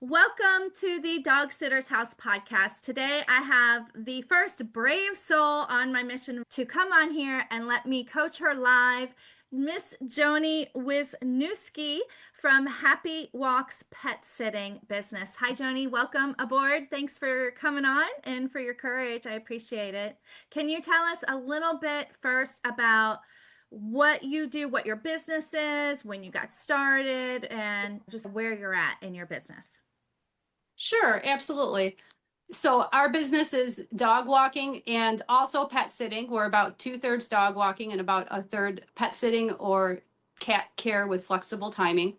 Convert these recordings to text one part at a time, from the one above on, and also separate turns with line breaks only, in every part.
Welcome to the Dog Sitter's House podcast. Today I have the first brave soul on my mission to come on here and let me coach her live, Miss Joniee Wysnewski from Happy Walks Pet Sitting Business. Hi, Joniee. Welcome aboard. Thanks for coming on and for your courage. I appreciate it. Can you tell us a little bit first about what you do, what your business is, when you got started, and just where you're at in your business?
Sure, absolutely. So our business is dog walking and also pet sitting. We're about 2/3 dog walking and about a third pet sitting or cat care with flexible timing.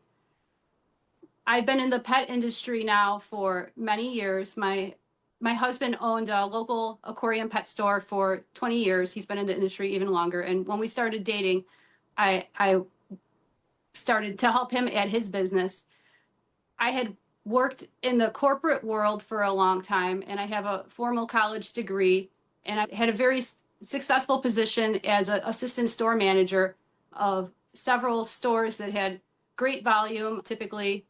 I've been in the pet industry now for many years. My husband owned a local aquarium pet store for 20 years. He's been in the industry even longer. And when we started dating, I started to help him at his business. I had worked in the corporate world for a long time, and I have a formal college degree, and I had a very successful position as an assistant store manager of several stores that had great volume, typically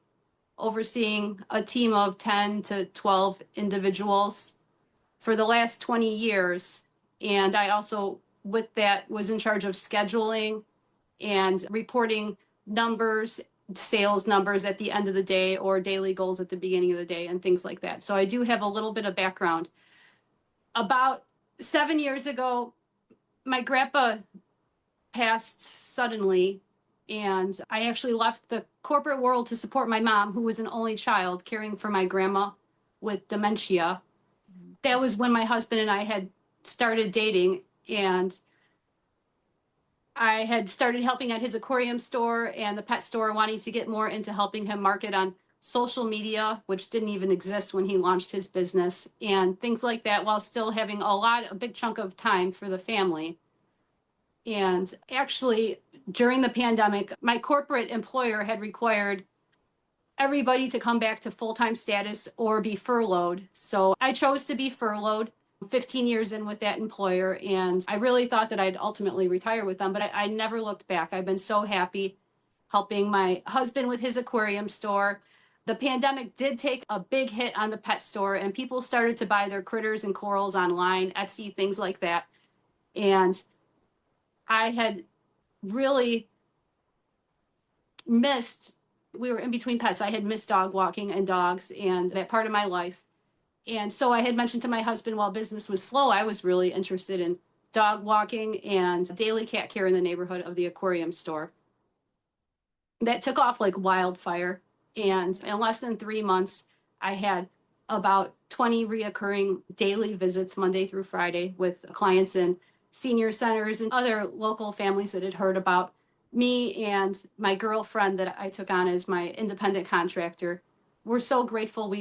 overseeing a team of 10 to 12 individuals for the last 20 years. And I also, with that, was in charge of scheduling and reporting numbers, sales numbers at the end of the day or daily goals at the beginning of the day and things like that. So I do have a little bit of background. About 7 years ago, my grandpa passed suddenly, and I actually left the corporate world to support my mom, who was an only child, caring for my grandma with dementia. That was when my husband and I had started dating, and I had started helping at his aquarium store and the pet store, wanting to get more into helping him market on social media, which didn't even exist when he launched his business, and things like that, while still having a big chunk of time for the family. And actually, during the pandemic, my corporate employer had required everybody to come back to full-time status or be furloughed. So I chose to be furloughed. 15 years in with that employer, and I really thought that I'd ultimately retire with them, but I never looked back. I've been so happy helping my husband with his aquarium store. The pandemic did take a big hit on the pet store, and people started to buy their critters and corals online, Etsy, things like that. And I had really missed, we were in between pets. I had missed dog walking and dogs and that part of my life. And so I had mentioned to my husband, while business was slow, I was really interested in dog walking and daily cat care in the neighborhood of the aquarium store. That took off like wildfire. And in less than 3 months, I had about 20 reoccurring daily visits Monday through Friday with clients in senior centers and other local families that had heard about me and my girlfriend that I took on as my independent contractor. We're so grateful.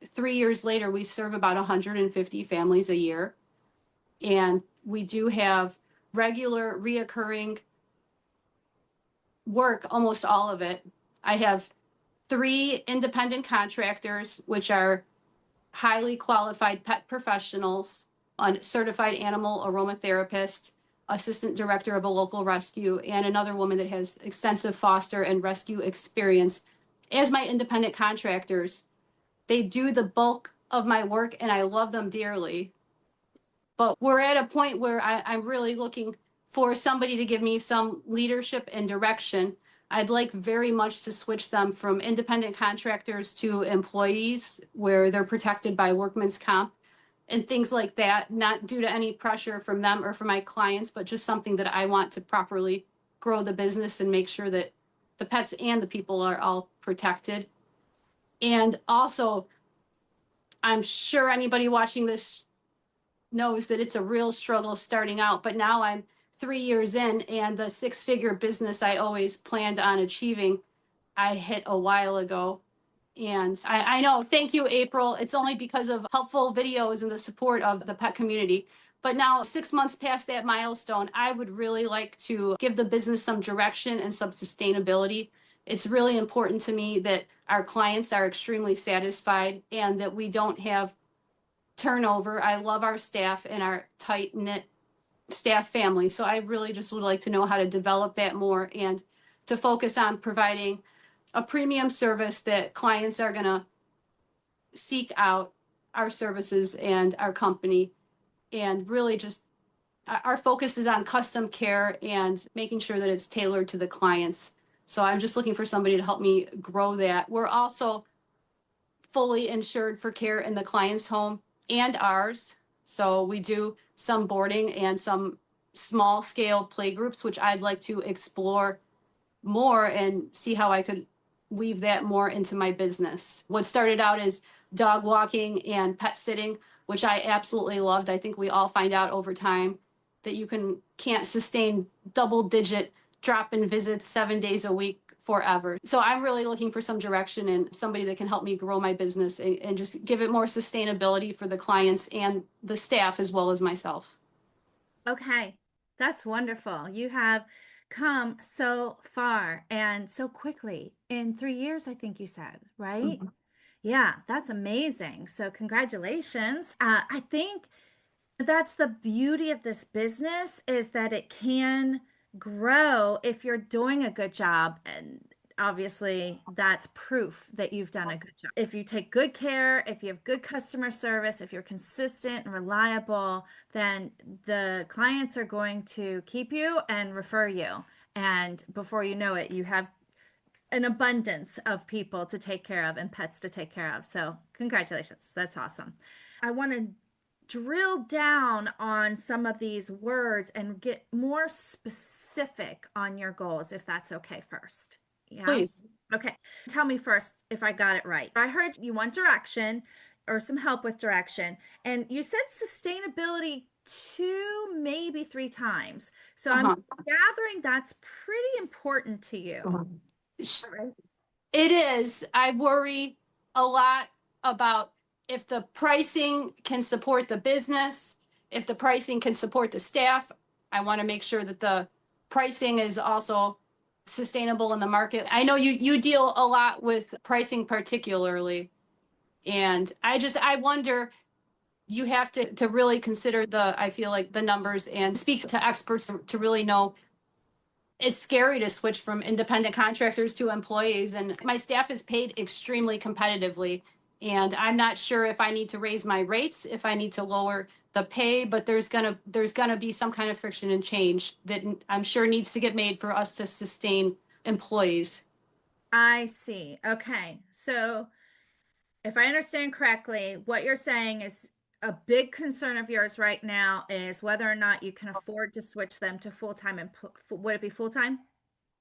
3 years later, we serve about 150 families a year. And we do have regular, reoccurring work, almost all of it. I have 3 independent contractors, which are highly qualified pet professionals, a certified animal aromatherapist, assistant director of a local rescue, and another woman that has extensive foster and rescue experience as my independent contractors. They do the bulk of my work, and I love them dearly. But we're at a point where I'm really looking for somebody to give me some leadership and direction. I'd like very much to switch them from independent contractors to employees, where they're protected by workman's comp and things like that, not due to any pressure from them or from my clients, but just something that I want to properly grow the business and make sure that the pets and the people are all protected. And also, I'm sure anybody watching this knows that it's a real struggle starting out, but now I'm 3 years in, and the 6-figure business I always planned on achieving, I hit a while ago. And I know, thank you, April. It's only because of helpful videos and the support of the pet community. But now, 6 months past that milestone, I would really like to give the business some direction and some sustainability. It's really important to me that our clients are extremely satisfied and that we don't have turnover. I love our staff and our tight-knit staff family. So I really just would like to know how to develop that more and to focus on providing a premium service that clients are going to seek out our services and our company, and really just our focus is on custom care and making sure that it's tailored to the clients. So I'm just looking for somebody to help me grow that. We're also fully insured for care in the client's home and ours. So we do some boarding and some small scale play groups, which I'd like to explore more and see how I could weave that more into my business. What started out as dog walking and pet sitting, which I absolutely loved. I think we all find out over time that you can't sustain double digit drop in visits 7 days a week forever. So I'm really looking for some direction and somebody that can help me grow my business and just give it more sustainability for the clients and the staff as well as myself.
Okay, that's wonderful. You have come so far and so quickly in 3 years, I think you said, right?
Mm-hmm.
Yeah, that's amazing. So, congratulations. I think that's the beauty of this business is that it can grow if you're doing a good job. And obviously, that's proof that you've done a good job. If you take good care, if you have good customer service, if you're consistent and reliable, then the clients are going to keep you and refer you. And before you know it, you have an abundance of people to take care of and pets to take care of. So, congratulations. That's awesome. I want to drill down on some of these words and get more specific on your goals, if that's okay first. Yeah.
Please.
Okay. Tell me first if I got it right. I heard you want direction or some help with direction, and you said sustainability two, maybe three times. So I'm gathering that's pretty important to you. Right?
It is. I worry a lot about if the pricing can support the business, if the pricing can support the staff. I want to make sure that the pricing is also sustainable in the market. I know you deal a lot with pricing particularly, and I wonder, you have to really consider I feel like the numbers and speak to experts to really know. It's scary to switch from independent contractors to employees, and my staff is paid extremely competitively. And I'm not sure if I need to raise my rates, if I need to lower the pay, but there's gonna be some kind of friction and change that I'm sure needs to get made for us to sustain employees.
I see. Okay. So if I understand correctly, what you're saying is a big concern of yours right now is whether or not you can afford to switch them to full-time. Would it be full-time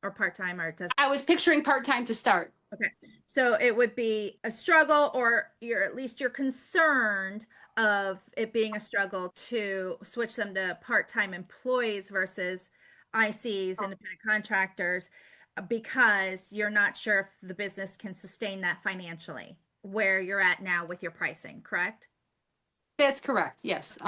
or part-time, or does?
I was picturing part-time to start.
Okay. So it would be a struggle, or at least you're concerned of it being a struggle to switch them to part-time employees versus ICs, independent contractors, because you're not sure if the business can sustain that financially where you're at now with your pricing, correct?
That's correct. Yes.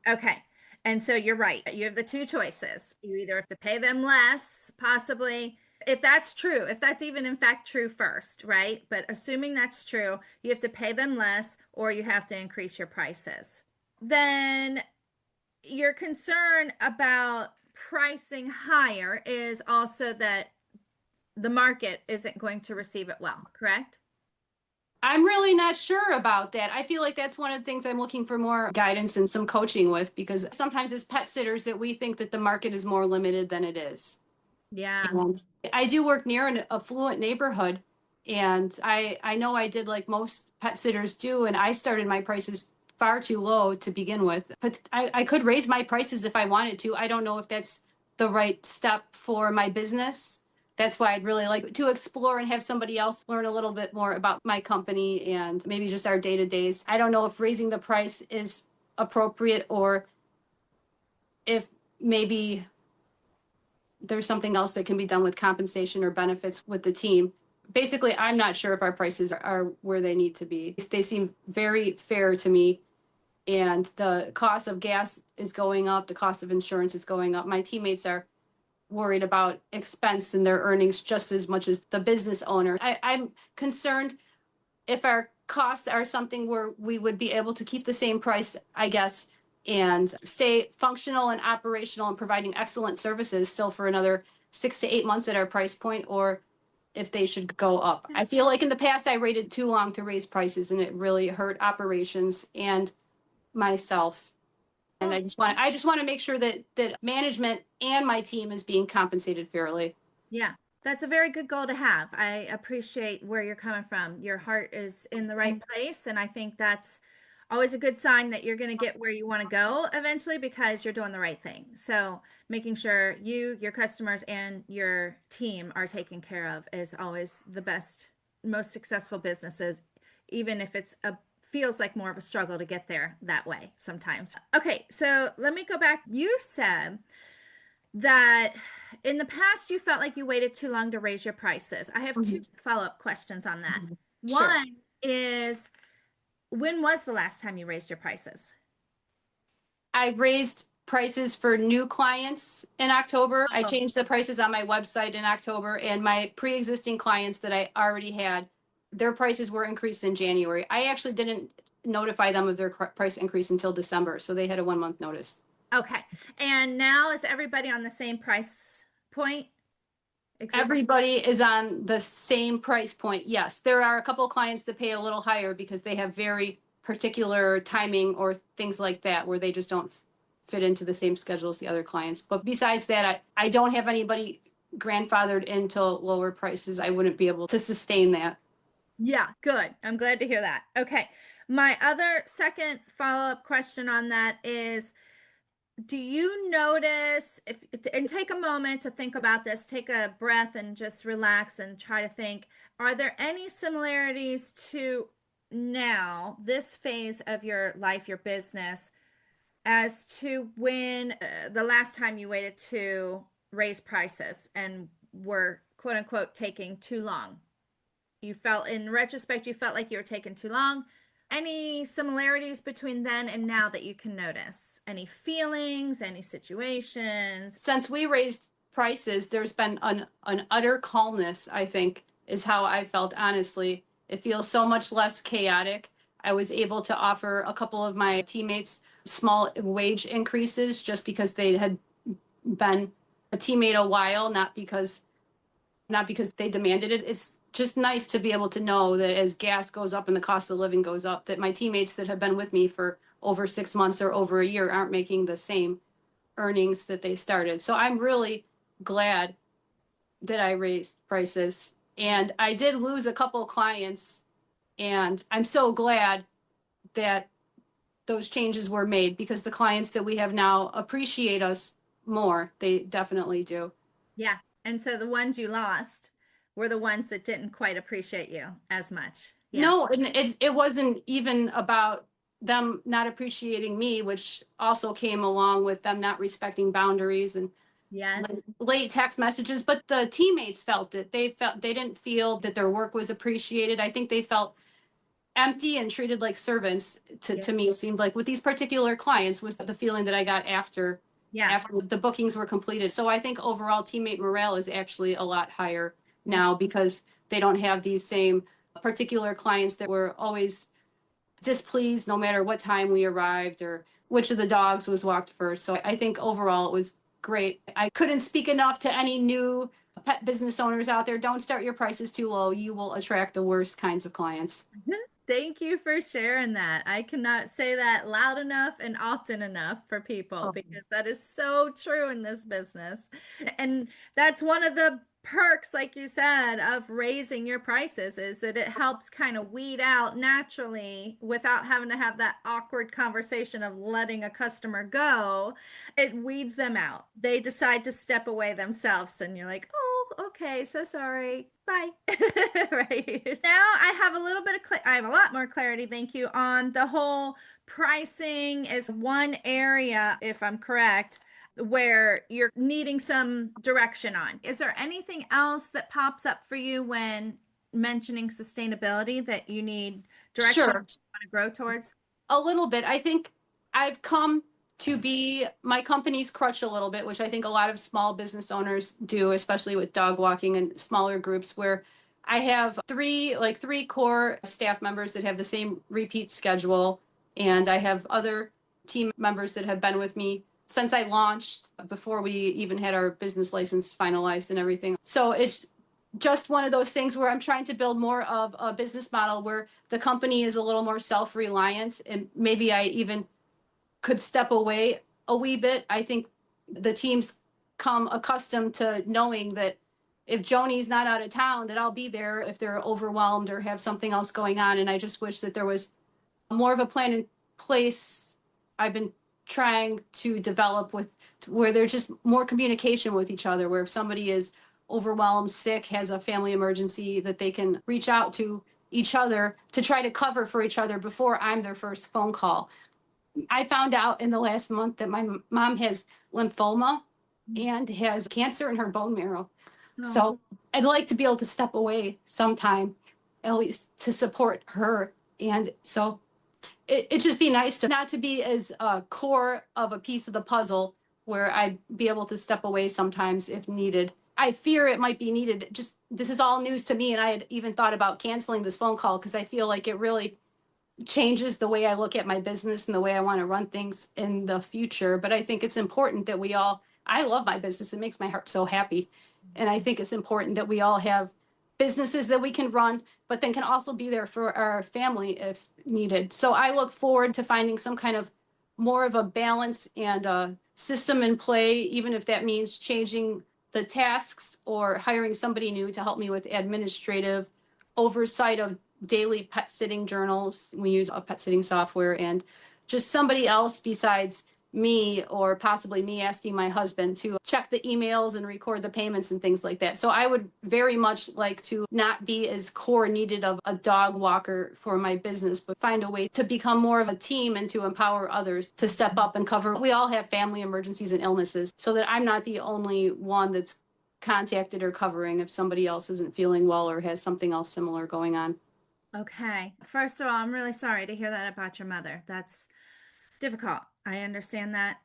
Okay. And so you're right. You have the two choices. You either have to pay them less, possibly, if that's true, if that's even in fact true first, right? But assuming that's true, you have to pay them less or you have to increase your prices. Then your concern about pricing higher is also that the market isn't going to receive it well, correct?
I'm really not sure about that. I feel like that's one of the things I'm looking for more guidance and some coaching with, because sometimes as pet sitters that we think that the market is more limited than it is.
Yeah.
And I do work near an affluent neighborhood, and I know I did like most pet sitters do, and I started my prices far too low to begin with. But I could raise my prices if I wanted to. I don't know if that's the right step for my business. That's why I'd really like to explore and have somebody else learn a little bit more about my company and maybe just our day-to-days. I don't know if raising the price is appropriate, or if maybe there's something else that can be done with compensation or benefits with the team. Basically, I'm not sure if our prices are where they need to be. They seem very fair to me. And the cost of gas is going up. The cost of insurance is going up. My teammates are worried about expense and their earnings just as much as the business owner. I'm concerned if our costs are something where we would be able to keep the same price, I guess, and stay functional and operational and providing excellent services still for another 6 to 8 months at our price point, or if they should go up. I feel like in the past I waited too long to raise prices and it really hurt operations and myself. And I just want to make sure that management and my team is being compensated fairly.
Yeah, that's a very good goal to have. I appreciate where you're coming from. Your heart is in the right place, and I think that's always a good sign that you're going to get where you want to go eventually because you're doing the right thing. So, making sure you, your customers, and your team are taken care of is always the best, most successful businesses, even if it's a feels like more of a struggle to get there that way sometimes. Okay, so let me go back. You said that in the past you felt like you waited too long to raise your prices. I have two follow-up questions on that.
Sure.
One is, when was the last time you raised your prices?
I raised prices for new clients in October. I changed the prices on my website in October, and my pre-existing clients that I already had, their prices were increased in January. I actually didn't notify them of their price increase until December, so they had a 1 month notice.
Okay. And now is everybody on the same price point?
Everybody is on the same price point. Yes, there are a couple of clients that pay a little higher because they have very particular timing or things like that where they just don't fit into the same schedule as the other clients. But besides that, I don't have anybody grandfathered into lower prices. I wouldn't be able to sustain that.
Yeah, good. I'm glad to hear that. Okay. My other second follow-up question on that is, do you notice and take a moment to think about this, take a breath and just relax and try to think, are there any similarities to now, this phase of your life, your business, as to when the last time you waited to raise prices and were quote unquote taking too long? You felt, in retrospect, you felt like you were taking too long. Any similarities between then and now that you can notice? Any feelings, any situations?
Since we raised prices, there's been an utter calmness, I think, is how I felt, honestly. It feels so much less chaotic. I was able to offer a couple of my teammates small wage increases just because they had been a teammate a while, not because they demanded it. It's just nice to be able to know that as gas goes up and the cost of living goes up, that my teammates that have been with me for over 6 months or over a year aren't making the same earnings that they started. So I'm really glad that I raised prices. And I did lose a couple of clients, and I'm so glad that those changes were made because the clients that we have now appreciate us more. They definitely do.
Yeah. And so the ones you lost were the ones that didn't quite appreciate you as much. Yeah.
No, and it wasn't even about them not appreciating me, which also came along with them not respecting boundaries and
Yes.
late text messages. But the teammates felt it. They didn't feel that their work was appreciated. I think they felt empty and treated like servants. To me, it seemed like with these particular clients was the feeling that I got after the bookings were completed. So I think overall teammate morale is actually a lot higher now because they don't have these same particular clients that were always displeased no matter what time we arrived or which of the dogs was walked first. So I think overall it was great. I couldn't speak enough to any new pet business owners out there. Don't start your prices too low. You will attract the worst kinds of clients.
Thank you for sharing that. I cannot say that loud enough and often enough for people because that is so true in this business. And that's one of the perks, like you said, of raising your prices is that it helps kind of weed out naturally without having to have that awkward conversation of letting a customer go. It weeds them out. They decide to step away themselves, and you're like, oh, okay, so sorry. Bye. Right. Now I have a little bit of I have a lot more clarity, thank you, on the whole pricing is one area, if I'm correct, where you're needing some direction on. Is there anything else that pops up for you when mentioning sustainability that you need direction
Sure.
you want to grow towards?
A little bit. I think I've come to be my company's crutch a little bit, which I think a lot of small business owners do, especially with dog walking and smaller groups, where I have three core staff members that have the same repeat schedule. And I have other team members that have been with me since I launched, before we even had our business license finalized and everything. So it's just one of those things where I'm trying to build more of a business model where the company is a little more self-reliant, and maybe I even could step away a wee bit. I think the teams come accustomed to knowing that if Jonie's not out of town, that I'll be there if they're overwhelmed or have something else going on. And I just wish that there was more of a plan in place. I've been trying to develop with where there's just more communication with each other, where if somebody is overwhelmed, sick, has a family emergency, that they can reach out to each other to try to cover for each other before I'm their first phone call. I found out in the last month that my mom has lymphoma and has cancer in her bone marrow.
Oh.
So I'd like to be able to step away sometime, at least to support her. And so it'd just be nice to not to be as core of a piece of the puzzle, where I'd be able to step away sometimes if needed. I fear it might be needed. Just this is all news to me, and I had even thought about canceling this phone call because I feel like it really changes the way I look at my business and the way I want to run things in the future. But I think it's important that we all, I love my business. It makes my heart so happy. And I think it's important that we all have businesses that we can run, but then can also be there for our family if needed. So I look forward to finding some kind of more of a balance and a system in play, even if that means changing the tasks or hiring somebody new to help me with administrative oversight of daily pet sitting journals. We use a pet sitting software, and just somebody else besides me, or possibly me asking my husband to check the emails and record the payments and things like that. So I would very much like to not be as core needed of a dog walker for my business, but find a way to become more of a team and to empower others to step up and cover. We all have family emergencies and illnesses, so that I'm not the only one that's contacted or covering if somebody else isn't feeling well or has something else similar going on.
Okay. First of all, I'm really sorry to hear that about your mother. That's difficult. I understand that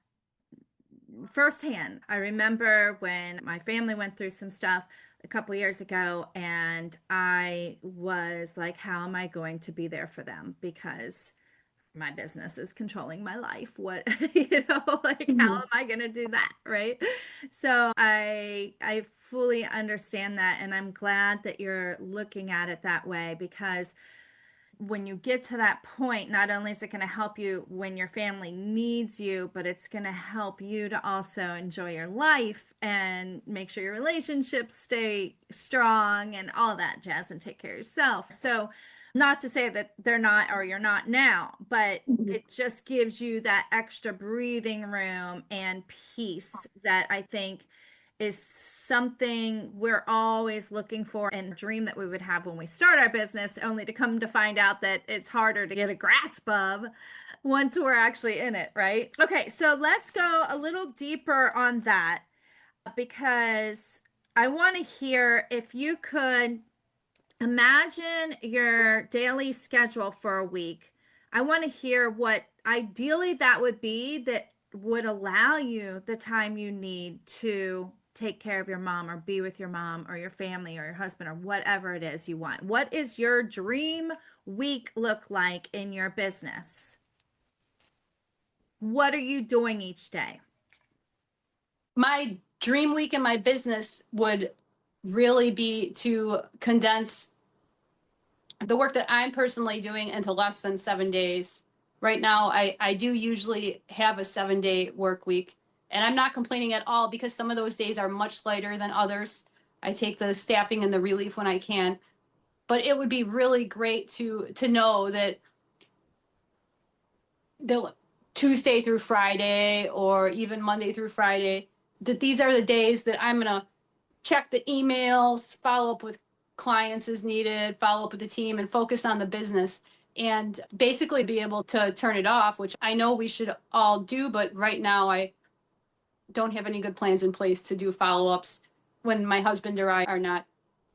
firsthand. I remember when my family went through some stuff a couple years ago, and I was like, how am I going to be there for them? Because my business is controlling my life. What, like, how am I going to do that? Right. So I fully understand that. And I'm glad that you're looking at it that way, because when you get to that point, not only is it going to help you when your family needs you, but it's going to help you to also enjoy your life and make sure your relationships stay strong and all that jazz, and take care of yourself. So, not to say that they're not, or you're not now, but it just gives you that extra breathing room and peace that I think is something we're always looking for, and a dream that we would have when we start our business, only to come to find out that it's harder to get a grasp of once we're actually in it, right? Okay, so let's go a little deeper on that, because I want to hear, if you could imagine your daily schedule for a week. I want to hear what ideally that would be, that would allow you the time you need to take care of your mom, or be with your mom or your family or your husband, or whatever it is you want. What is your dream week look like in your business? What are you doing each day?
My dream week in my business would really be to condense the work that I'm personally doing into less than 7 days. Right now, I do usually have a 7-day work week, and I'm not complaining at all, because some of those days are much lighter than others. I take the staffing and the relief when I can, but it would be really great to know that the Tuesday through Friday, or even Monday through Friday, that these are the days that I'm going to check the emails, follow up with clients as needed, follow up with the team, and focus on the business, and basically be able to turn it off, which I know we should all do. But right now, I don't have any good plans in place to do follow-ups when my husband or I are not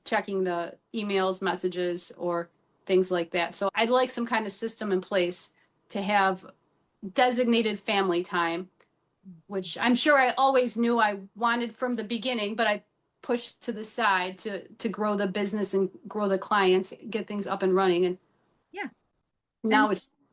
checking the emails, messages, or things like that. So I'd like some kind of system in place to have designated family time, which I'm sure I always knew I wanted from the beginning, but I pushed to the side to grow the business and grow the clients, get things up and running. And
Yeah.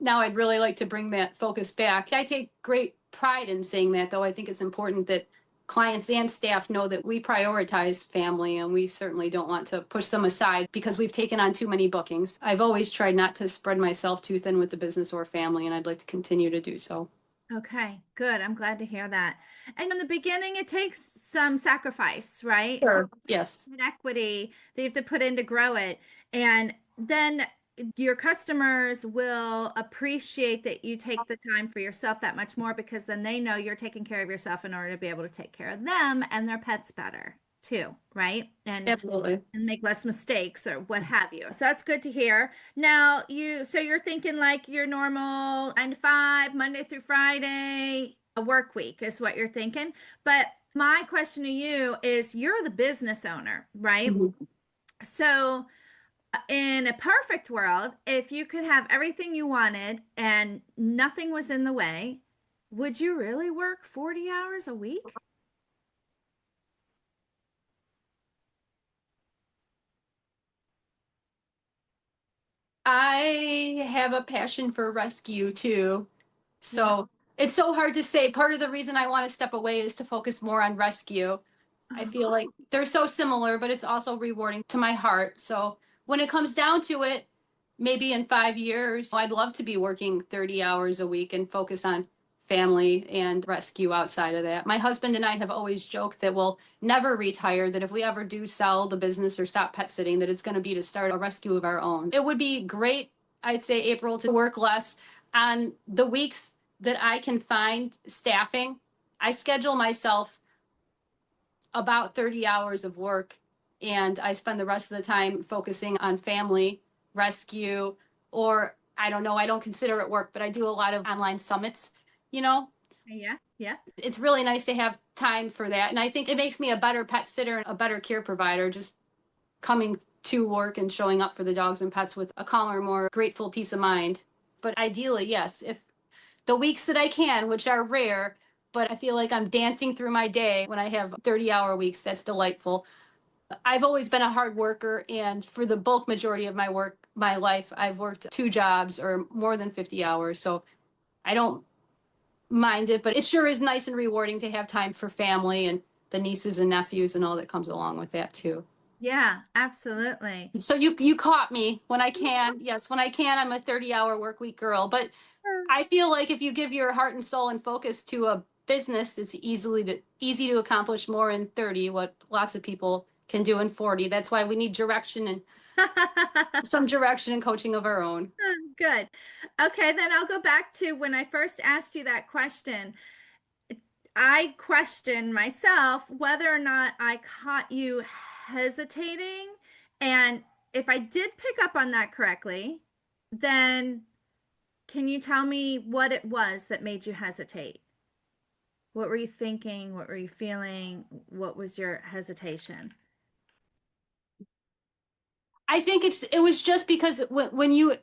now I'd really like to bring that focus back. I take great pride in saying that, though. I think it's important that clients and staff know that we prioritize family, and we certainly don't want to push them aside because we've taken on too many bookings. I've always tried not to spread myself too thin with the business or family, and I'd like to continue to do so.
Okay, good. I'm glad to hear that. And in the beginning, it takes some sacrifice, right? It
Sure.
takes
Yes.
an equity that you have to put in to grow it. And then your customers will appreciate that you take the time for yourself that much more because then they know you're taking care of yourself in order to be able to take care of them and their pets better too, right?
Absolutely.
And make less mistakes or what have you. So that's good to hear. Now so you're thinking like your normal 9 to 5, Monday through Friday, a work week is what you're thinking. But my question to you is you're the business owner, right?
Mhm.
So in a perfect world, if you could have everything you wanted and nothing was in the way, would you really work 40 hours a week?
I have a passion for rescue too.
Yeah.
So it's so hard to say. Part of the reason I want to step away is to focus more on rescue. I feel like they're so similar, but it's also rewarding to my heart. So when it comes down to it, maybe in 5 years, I'd love to be working 30 hours a week and focus on family and rescue outside of that. My husband and I have always joked that we'll never retire, that if we ever do sell the business or stop pet sitting, that it's going to be to start a rescue of our own. It would be great, I'd say, April, to work less on the weeks that I can find staffing. I schedule myself about 30 hours of work, and I spend the rest of the time focusing on family, rescue, or I don't know, I don't consider it work, but I do a lot of online summits, you know?
Yeah, yeah.
It's really nice to have time for that. And I think it makes me a better pet sitter and a better care provider, just coming to work and showing up for the dogs and pets with a calmer, more grateful peace of mind. But ideally, yes, if the weeks that I can, which are rare, but I feel like I'm dancing through my day when I have 30-hour weeks. That's delightful. I've always been a hard worker, and for the bulk majority of my life, I've worked 2 jobs or more than 50 hours. So I don't mind it, but it sure is nice and rewarding to have time for family and the nieces and nephews and all that comes along with that too.
Yeah, absolutely.
So you caught me when I can. Yes, when I can, I'm a 30-hour work week girl. But I feel like if you give your heart and soul and focus to a business, it's easy to accomplish more in 30, what lots of people can do in 40. That's why we need direction and some direction and coaching of our own.
Good. Okay, then I'll go back to when I first asked you that question. I questioned myself whether or not I caught you hesitating. And if I did pick up on that correctly, then can you tell me what it was that made you hesitate? What were you thinking? What were you feeling? What was your hesitation?
I think it was just because when you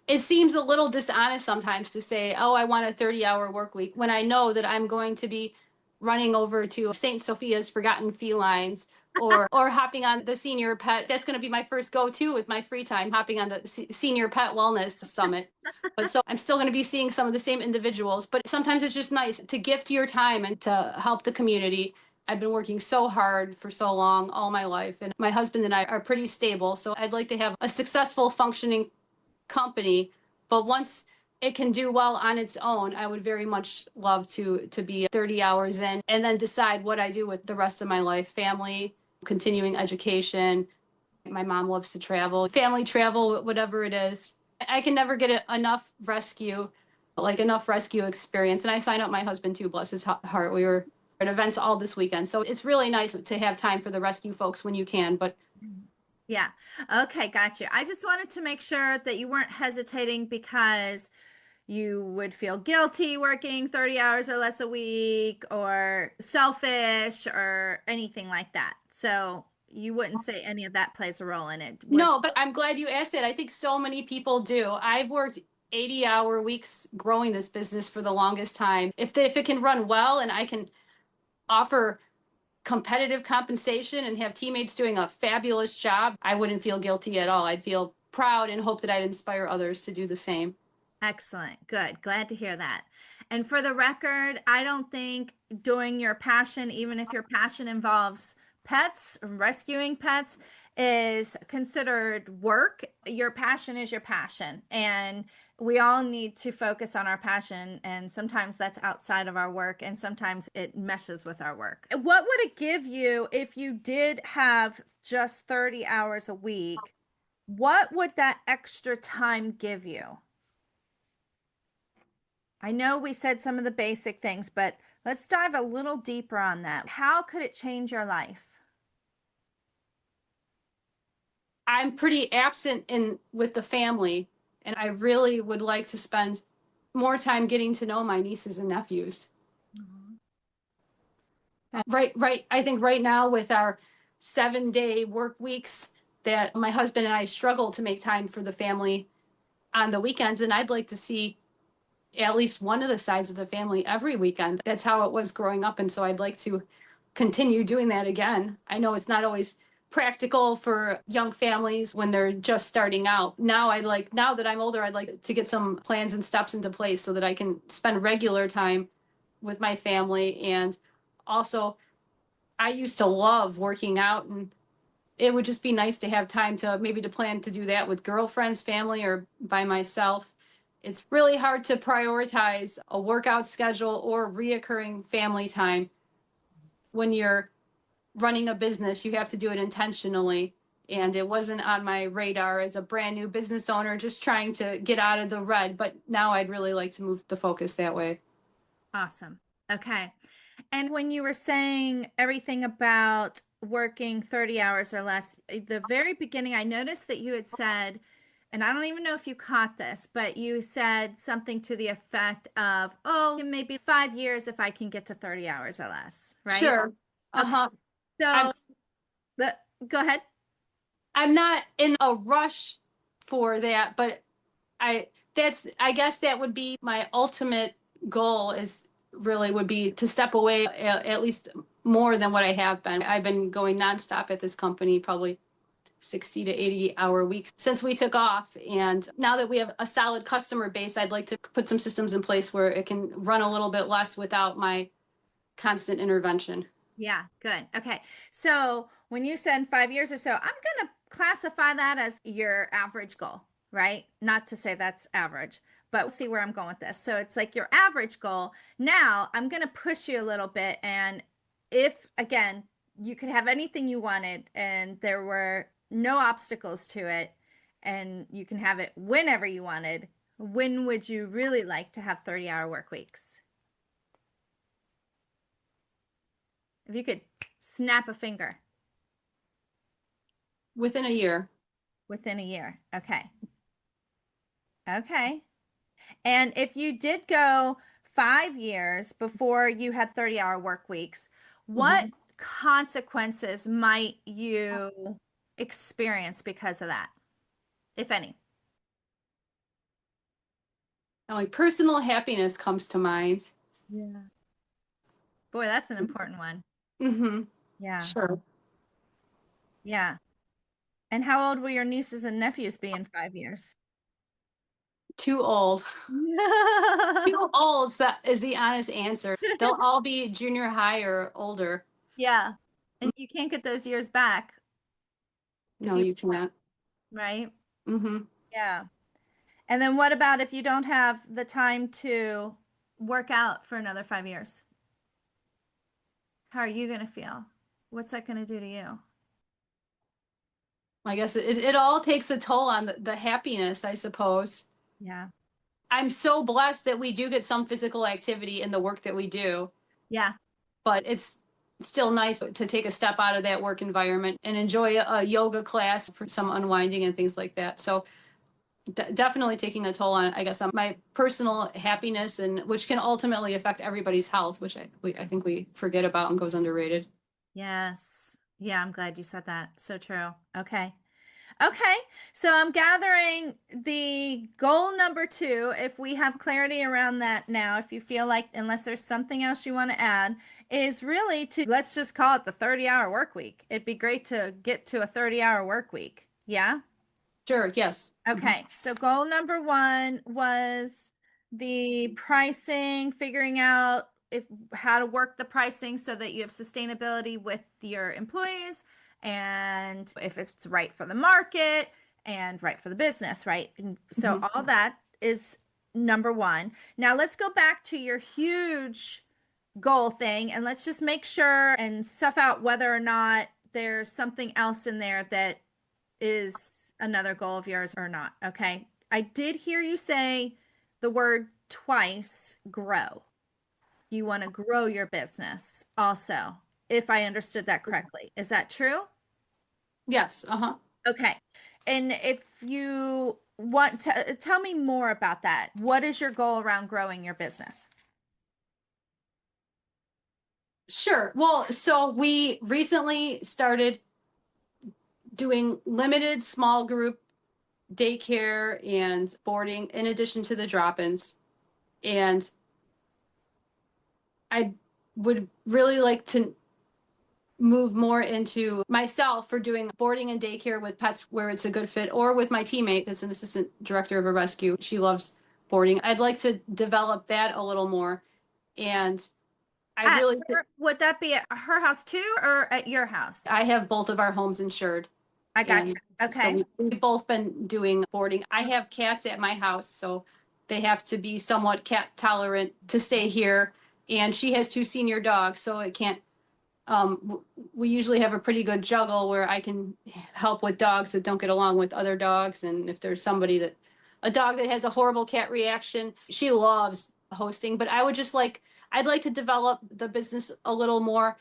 it seems a little dishonest sometimes to say, "Oh, I want a 30-hour work week," when I know that I'm going to be running over to St. Sophia's Forgotten Felines or hopping on the senior pet. That's going to be my first go-to with my free time, hopping on the senior pet wellness summit. But so I'm still going to be seeing some of the same individuals, but sometimes it's just nice to gift your time and to help the community. I've been working so hard for so long, all my life, and my husband and I are pretty stable. So I'd like to have a successful, functioning company, but once it can do well on its own, I would very much love to be 30 hours in and then decide what I do with the rest of my life. Family, continuing education. My mom loves to travel, family travel, whatever it is. I can never get enough rescue, like enough rescue experience. And I sign up my husband too, bless his heart. We were at events all this weekend. So it's really nice to have time for the rescue folks when you can. But
Yeah. Okay, gotcha. I just wanted to make sure that you weren't hesitating because you would feel guilty working 30 hours or less a week or selfish or anything like that. So you wouldn't say any of that plays a role in it, would
no, but I'm glad you asked that. I think so many people do. I've worked 80-hour weeks growing this business for the longest time. If it can run well and I can offer competitive compensation and have teammates doing a fabulous job, I wouldn't feel guilty at all. I'd feel proud and hope that I'd inspire others to do the same.
Excellent. Good. Glad to hear that. And for the record, I don't think doing your passion, even if your passion involves pets, rescuing pets, is considered work. Your passion is your passion. And we all need to focus on our passion. And sometimes that's outside of our work, and sometimes it meshes with our work. What would it give you if you did have just 30 hours a week? What would that extra time give you? I know we said some of the basic things, but let's dive a little deeper on that. How could it change your life?
I'm pretty absent in with the family, and I really would like to spend more time getting to know my nieces and nephews.
Mhm.
Right. I think right now with our 7-day work weeks, that my husband and I struggle to make time for the family on the weekends, and I'd like to see at least one of the sides of the family every weekend. That's how it was growing up, and so I'd like to continue doing that again. I know it's not always practical for young families when they're just starting out. Now that I'm older, I'd like to get some plans and steps into place so that I can spend regular time with my family. And also, I used to love working out, and it would just be nice to have time to maybe to plan to do that with girlfriends, family, or by myself. It's really hard to prioritize a workout schedule or reoccurring family time when you're running a business. You have to do it intentionally. And it wasn't on my radar as a brand new business owner, just trying to get out of the red. But now I'd really like to move the focus that way.
Awesome. Okay. And when you were saying everything about working 30 hours or less, the very beginning, I noticed that you had said, and I don't even know if you caught this, but you said something to the effect of, oh, maybe 5 years if I can get to 30 hours or less, right?
Sure.
Okay.
Uh-huh. I'm
So go ahead.
I'm not in a rush for that, but I guess that would be my ultimate goal, is really would be to step away at least more than what I have been. I've been going nonstop at this company, probably 60 to 80-hour weeks since we took off. And now that we have a solid customer base, I'd like to put some systems in place where it can run a little bit less without my constant intervention.
Yeah, good. Okay. So when you said 5 years or so, I'm going to classify that as your average goal, right? Not to say that's average, but we'll see where I'm going with this. So it's like your average goal. Now I'm going to push you a little bit. And if, again, you could have anything you wanted and there were no obstacles to it, and you can have it whenever you wanted, when would you really like to have 30-hour work weeks? If you could snap a finger.
Within a year.
Within a year. Okay. Okay. And if you did go 5 years before you had 30-hour work weeks, what
Mhm.
consequences might you experience because of that, if any?
Like personal happiness comes to mind.
Yeah. Boy, that's an important one.
Mm-hmm.
Yeah.
Sure.
Yeah. And how old will your nieces and nephews be in 5 years?
Too old. Too old, that is the honest answer. They'll all be junior high or older.
Yeah. And you can't get those years back if
No,
you,
you cannot.
right?
Mm-hmm.
Yeah. And then what about if you don't have the time to work out for another 5 years? How are you going to feel? What's that going to do to you?
I guess it all takes a toll on the happiness, I suppose.
Yeah.
I'm so blessed that we do get some physical activity in the work that we do,
Yeah.
but it's still nice to take a step out of that work environment and enjoy a yoga class for some unwinding and things like that. So definitely taking a toll on, I guess, on my personal happiness, and which can ultimately affect everybody's health, which I think we forget about and goes underrated.
Yes. Yeah, I'm glad you said that. So true. Okay. Okay. So I'm gathering the goal number two. If we have clarity around that now, if you feel like, unless there's something else you want to add, is really to, let's just call it the 30-hour work week. It'd be great to get to a 30-hour work week. Yeah.
Sure, yes.
Okay, so goal number one was the pricing, figuring out if how to work the pricing so that you have sustainability with your employees and if it's right for the market and right for the business, right? And so
Mhm.
all that is number one. Now let's go back to your huge goal thing and let's just make sure and stuff out whether or not there's something else in there that is another goal of yours or not. Okay. I did hear you say the word twice, grow. You want to grow your business also, if I understood that correctly. Is that true?
Yes, uh-huh.
Okay. And if you want to tell me more about that, what is your goal around growing your business?
Sure. Well, so we recently started doing limited small group daycare and boarding in addition to the drop-ins. And I would really like to move more into myself for doing boarding and daycare with pets where it's a good fit, or with my teammate that's an assistant director of a rescue. She loves boarding. I'd like to develop that a little more. And I really,
Would that be at her house too or at your house?
I have both of our homes insured.
I got you.
And so
Okay.
we've both been doing boarding. I have cats at my house, so they have to be somewhat cat tolerant to stay here. And she has two senior dogs, so it can't. We usually have a pretty good juggle where I can help with dogs that don't get along with other dogs. And if there's a dog that has a horrible cat reaction, she loves hosting. But I'd like to develop the business a little more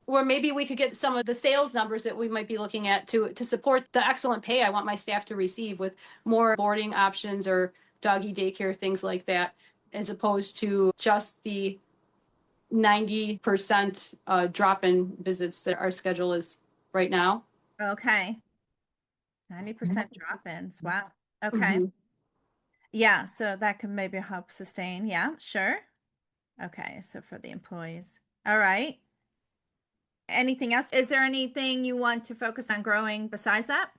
where maybe we could get some of the sales numbers that we might be looking at to support the excellent pay I want my staff to receive with more boarding options or doggy daycare, things like that, as opposed to just the 90% drop-in visits that our schedule is right now.
Okay. 90% drop-ins. Wow. Okay.
Mhm.
Yeah, so that could maybe help sustain. Yeah, sure. Okay, so for the employees. All right. Anything else? Is there anything you want to focus on growing besides that?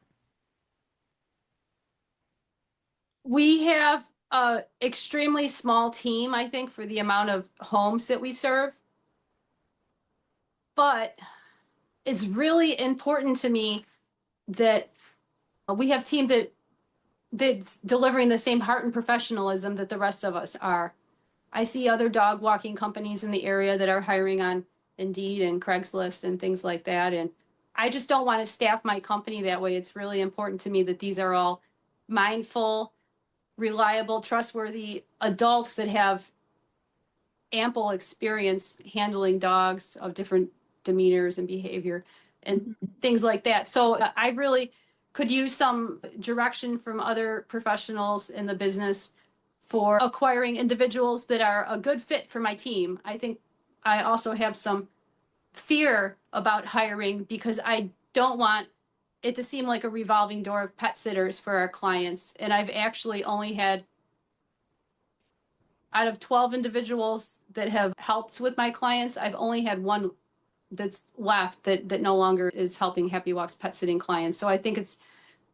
We have a extremely small team, I think, for the amount of homes that we serve. But it's really important to me that we have team that's delivering the same heart and professionalism that the rest of us are. I see other dog walking companies in the area that are hiring on Indeed and Craigslist and things like that. And I just don't want to staff my company that way. It's really important to me that these are all mindful, reliable, trustworthy adults that have ample experience handling dogs of different demeanors and behavior and things like that. So I really could use some direction from other professionals in the business for acquiring individuals that are a good fit for my team. I think I also have some fear about hiring because I don't want it to seem like a revolving door of pet sitters for our clients. And I've actually only had, out of 12 individuals that have helped with my clients, I've only had one that's left that no longer is helping Happy Walks pet sitting clients. So I think it's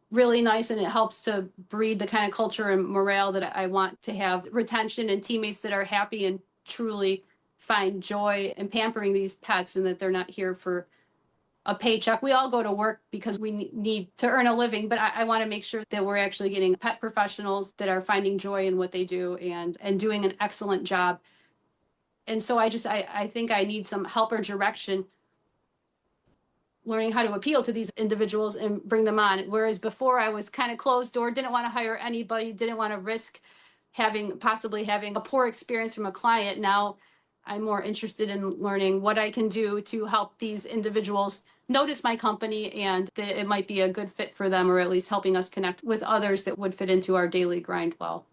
really nice and it helps to breed the kind of culture and morale that I want to have, retention and teammates that are happy and truly find joy in pampering these pets and that they're not here for a paycheck. We all go to work because we need to earn a living, but I want to make sure that we're actually getting pet professionals that are finding joy in what they do and doing an excellent job. And so I think I need some help or direction learning how to appeal to these individuals and bring them on. Whereas before I was kind of closed door, didn't want to hire anybody, didn't want to risk possibly having a poor experience from a client. Now I'm more interested in learning what I can do to help these individuals notice my company and that it might be a good fit for them, or at least helping us connect with others that would fit into our daily grind well.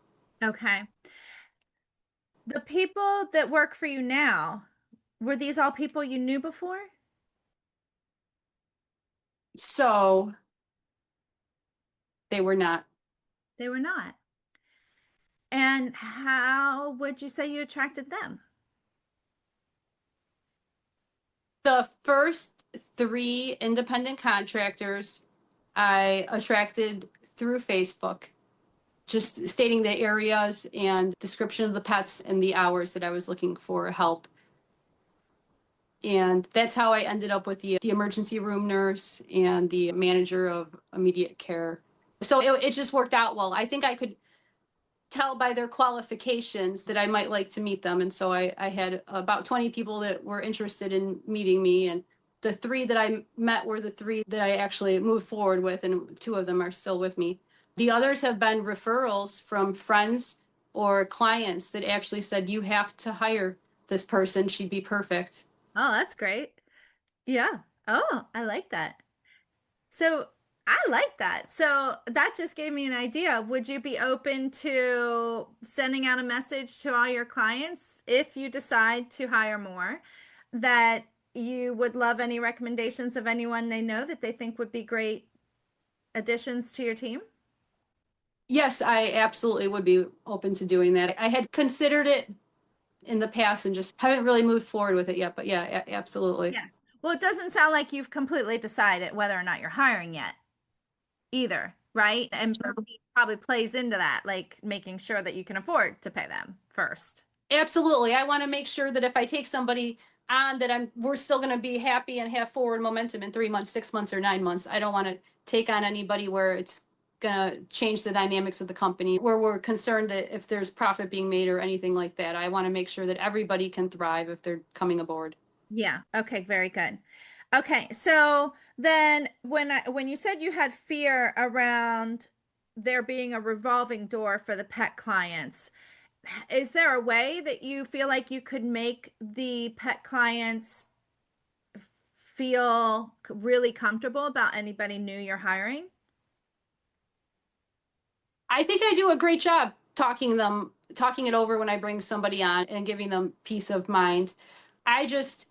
Okay. The people that work for you now, were these all people you knew before?
So they were not.
They were not. And how would you say you attracted them?
The first three independent contractors I attracted through Facebook, just stating the areas and description of the pets and the hours that I was looking for help. And that's how I ended up with the emergency room nurse and the manager of immediate care. So it just worked out well. I think I could tell by their qualifications that I might like to meet them. And so I had about 20 people that were interested in meeting me. And the 3 that I met were the 3 that I actually moved forward with, and 2 of them are still with me. The others have been referrals from friends or clients that actually said, you have to hire this person. She'd be perfect.
Oh, that's great. Yeah. Oh, I like that. So I like that. So that just gave me an idea. Would you be open to sending out a message to all your clients if you decide to hire more that you would love any recommendations of anyone they know that they think would be great additions to your team?
Yes, I absolutely would be open to doing that. I had considered it in the past and just haven't really moved forward with it yet. But yeah, absolutely.
Yeah. Well, it doesn't sound like you've completely decided whether or not you're hiring yet either, right? And probably plays into that, like making sure that you can afford to pay them first.
Absolutely. I want to make sure that if I take somebody on that we're still going to be happy and have forward momentum in 3 months, 6 months, or 9 months. I don't want to take on anybody where it's going to change the dynamics of the company, where we're concerned that if there's profit being made or anything like that. I want to make sure that everybody can thrive if they're coming aboard.
Yeah. Okay. Very good. Okay. So then when you said you had fear around there being a revolving door for the pet clients, is there a way that you feel like you could make the pet clients feel really comfortable about anybody new you're hiring?
I think I do a great job talking it over when I bring somebody on and giving them peace of mind. I just,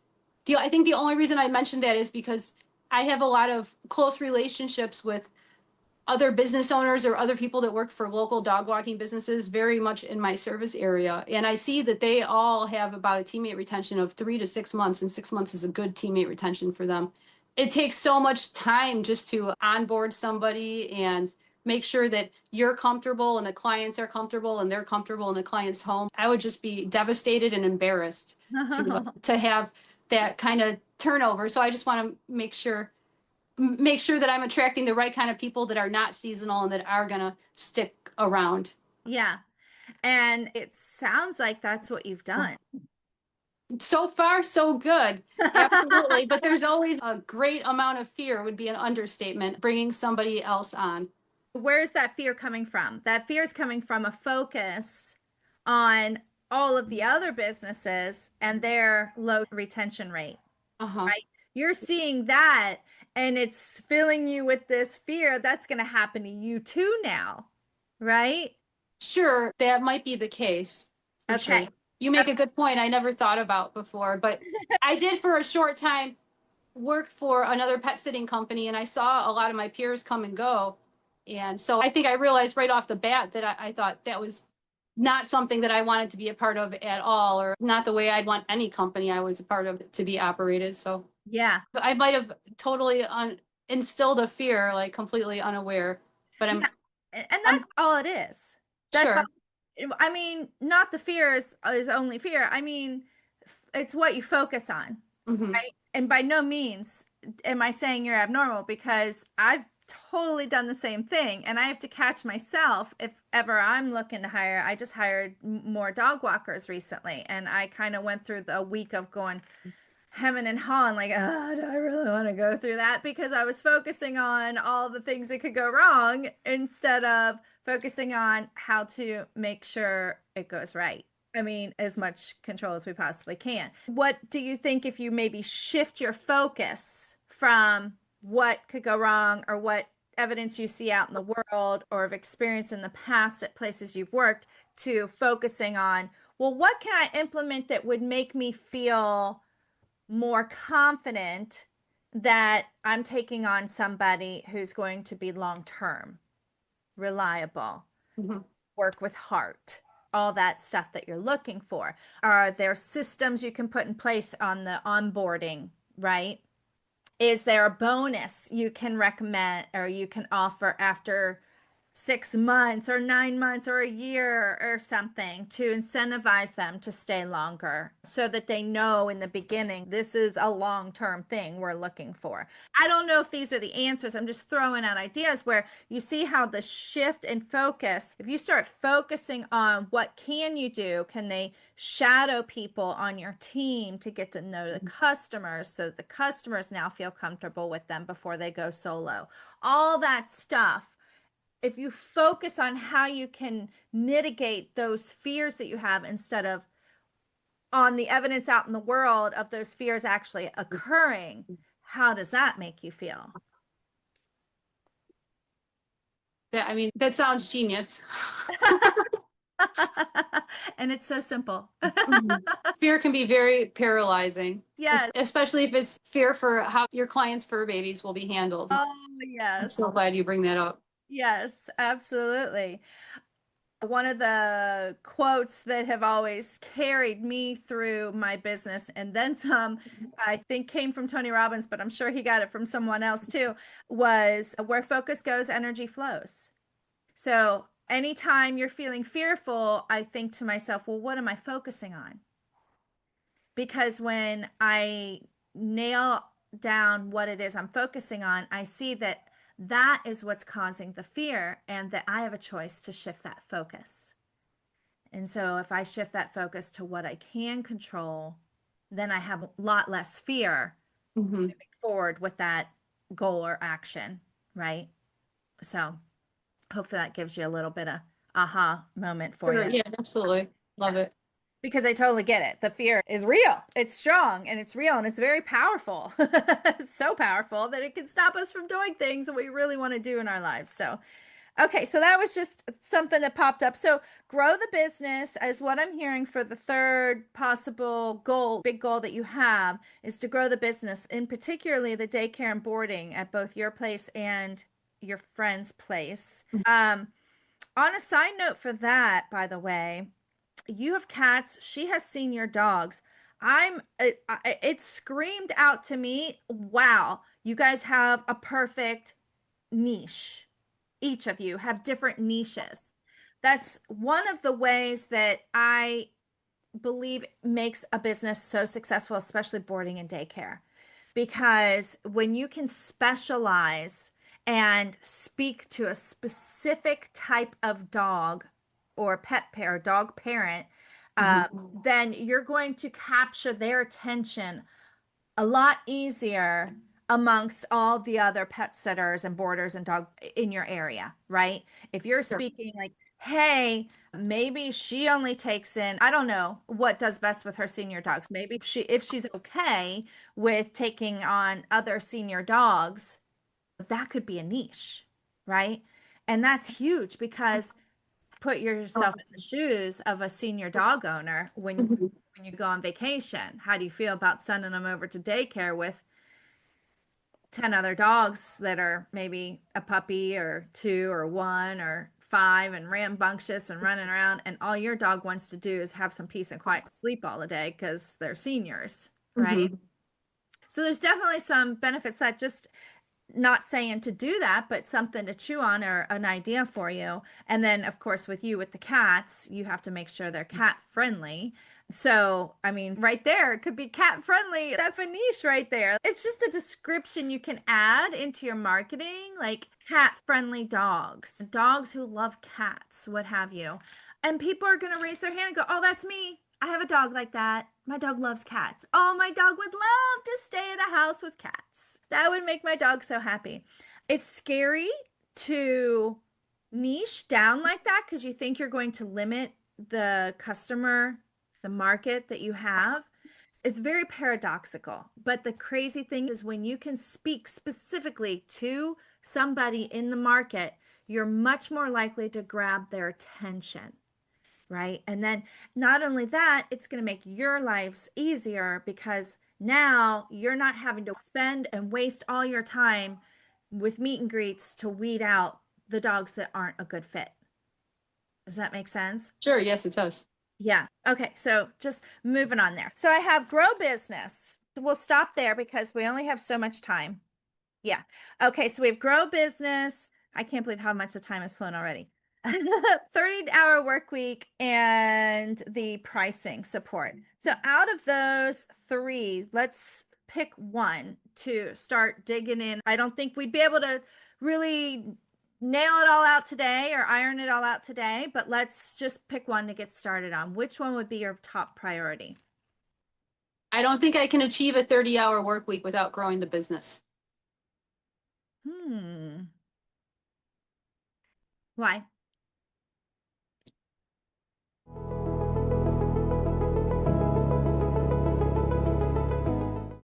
I think the only reason I mentioned that is because I have a lot of close relationships with other business owners or other people that work for local dog walking businesses very much in my service area. And I see that they all have about a teammate retention of 3 to 6 months, and 6 months is a good teammate retention for them. It takes so much time just to onboard somebody and make sure that you're comfortable and the clients are comfortable and they're comfortable in the client's home. I would just be devastated and embarrassed to have that kind of turnover. So I just want to make sure that I'm attracting the right kind of people that are not seasonal and that are going to stick around.
Yeah. And it sounds like that's what you've done.
So far, so good. Absolutely. But there's always a great amount of fear, would be an understatement, bringing somebody else on.
Where is that fear coming from? That fear is coming from a focus on all of the other businesses and their low retention rate. Right? You're seeing that and it's filling you with this fear that's going to happen to you too now, right?
Sure, that might be the case.
Okay.
Sure. You make a good point I never thought about before, but I did for a short time work for another pet sitting company and I saw a lot of my peers come and go. And so I think I realized right off the bat that I thought that was not something that I wanted to be a part of at all, or not the way I'd want any company I was a part of to be operated. So
yeah,
I might have totally instilled a fear, like completely unaware, but
yeah. And that's all it is. That's
sure.
I mean, not the fear is only fear. I mean, it's what you focus on, right? And by no means am I saying you're abnormal, because I've totally done the same thing and I have to catch myself if ever I'm looking to hire. I just hired more dog walkers recently and I kind of went through the week of going hemming and hawing like, oh, do I really want to go through that? Because I was focusing on all the things that could go wrong instead of focusing on how to make sure it goes right. I mean, as much control as we possibly can. What do you think if you maybe shift your focus from what could go wrong or what evidence you see out in the world or have experienced in the past at places you've worked to focusing on, well, what can I implement that would make me feel more confident that I'm taking on somebody who's going to be long-term, reliable, work with heart, all that stuff that you're looking for? Are there systems you can put in place on the onboarding, right? Is there a bonus you can recommend or you can offer after 6 months or 9 months or a year or something to incentivize them to stay longer so that they know in the beginning this is a long-term thing we're looking for. I don't know if these are the answers. I'm just throwing out ideas where you see how the shift in focus, if you start focusing on what can you do, can they shadow people on your team to get to know the customers so that the customers now feel comfortable with them before they go solo, all that stuff. If you focus on how you can mitigate those fears that you have instead of on the evidence out in the world of those fears actually occurring, how does that make you feel?
I mean, that sounds genius.
And it's so simple.
Fear can be very paralyzing.
Yes.
Especially if it's fear for how your clients' fur babies will be handled.
Oh,
I'm
yes.
so glad you bring that up.
Yes, absolutely. One of the quotes that have always carried me through my business and then some, I think came from Tony Robbins, but I'm sure he got it from someone else too, was where focus goes, energy flows. So anytime you're feeling fearful, I think to myself, well, what am I focusing on? Because when I nail down what it is I'm focusing on, I see that that is what's causing the fear and that I have a choice to shift that focus. And so if I shift that focus to what I can control, then I have a lot less fear moving forward with that goal or action, right? So hopefully that gives you a little bit of aha moment for
Sure,
you.
yeah, absolutely. Love it.
Because I totally get it. The fear is real. It's strong and it's real and it's very powerful. It's so powerful that it can stop us from doing things that we really want to do in our lives. So, okay, so that was just something that popped up. So, grow the business is what I'm hearing for the third possible goal, big goal that you have is to grow the business, in particularly the daycare and boarding at both your place and your friend's place. On a side note for that, by the way, you have cats, she has senior dogs. It screamed out to me, wow, you guys have a perfect niche. Each of you have different niches. That's one of the ways that I believe makes a business so successful, especially boarding and daycare. Because when you can specialize and speak to a specific type of dog or pet parent, dog parent, then you're going to capture their attention a lot easier amongst all the other pet sitters and boarders and dog in your area, right? If you're speaking like, hey, maybe she only takes in, I don't know what does best with her senior dogs. Maybe if she's okay with taking on other senior dogs, that could be a niche, right? And that's huge because put yourself in the shoes of a senior dog owner when you go on vacation. How do you feel about sending them over to daycare with 10 other dogs that are maybe a puppy or two or one or five and rambunctious and running around, and all your dog wants to do is have some peace and quiet to sleep all the day because they're seniors, right? So there's definitely some benefits that just not saying to do that, but something to chew on or an idea for you. And then, of course, with you with the cats, you have to make sure they're cat friendly. So, I mean, right there, it could be cat friendly. That's a niche right there. It's just a description you can add into your marketing, like cat friendly dogs, dogs who love cats, what have you. And people are going to raise their hand and go, oh, that's me. I have a dog like that. My dog loves cats. Oh, my dog would love to stay in a house with cats. That would make my dog so happy. It's scary to niche down like that because you think you're going to limit the customer, the market that you have. It's very paradoxical. But the crazy thing is when you can speak specifically to somebody in the market, you're much more likely to grab their attention. Right. And then not only that, it's going to make your lives easier because now you're not having to spend and waste all your time with meet and greets to weed out the dogs that aren't a good fit. Does that make sense?
Sure, yes, it does.
Yeah. Okay. So just moving on there. So I have grow business. We'll stop there because we only have so much time. Yeah. Okay. So we have grow business. I can't believe how much the time has flown already. 30-hour work week and the pricing support. So out of those three, let's pick one to start digging in. I don't think we'd be able to really nail it all out today or iron it all out today, but let's just pick one to get started on. Which one would be your top priority?
I don't think I can achieve a 30-hour work week without growing the business.
Why?